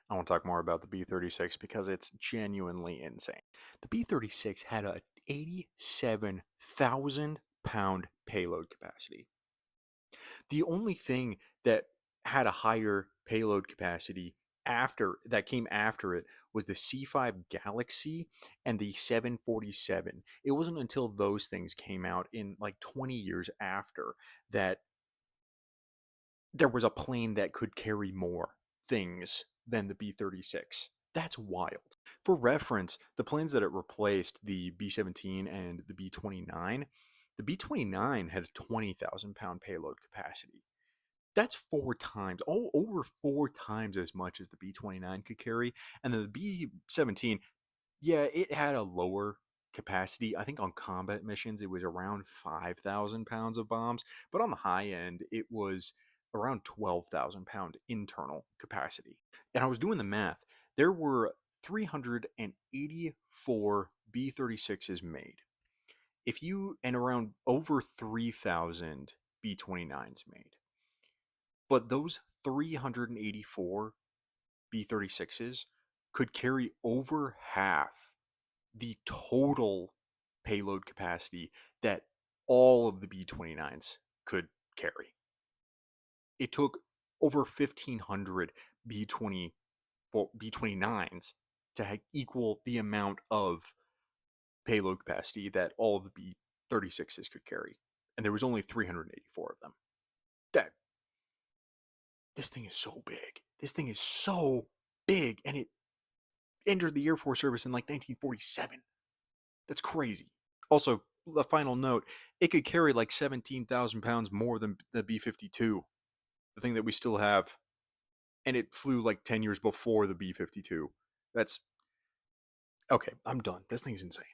I want to talk more about the B-36 because it's genuinely insane. The B-36 had a 87,000 pound payload capacity. The only thing that had a higher payload capacity after that came after it was the C5 Galaxy and the 747. It wasn't until those things came out in like 20 years after that there was a plane that could carry more things than the B-36. That's wild. For reference, the planes that it replaced, the B-17 and the B-29, the B-29 had a 20,000 pound payload capacity. That's four times, over four times as much as the B-29 could carry. And then the B-17, yeah, it had a lower capacity. I think on combat missions, it was around 5,000 pounds of bombs, but on the high end, it was around 12,000 pound internal capacity. And I was doing the math. There were 384 B-36s made. And around over 3,000 B-29s made. But those 384 B-36s could carry over half the total payload capacity that all of the B-29s could carry. It took over 1,500 B-29s to equal the amount of payload capacity that all of the B-36s could carry. And there was only 384 of them. That this thing is so big. This thing is so big, and it entered the Air Force service in like 1947. That's crazy. Also, a final note, it could carry like 17,000 pounds more than the B-52, the thing that we still have, and it flew like 10 years before the B-52. That's okay. I'm done. This thing's insane.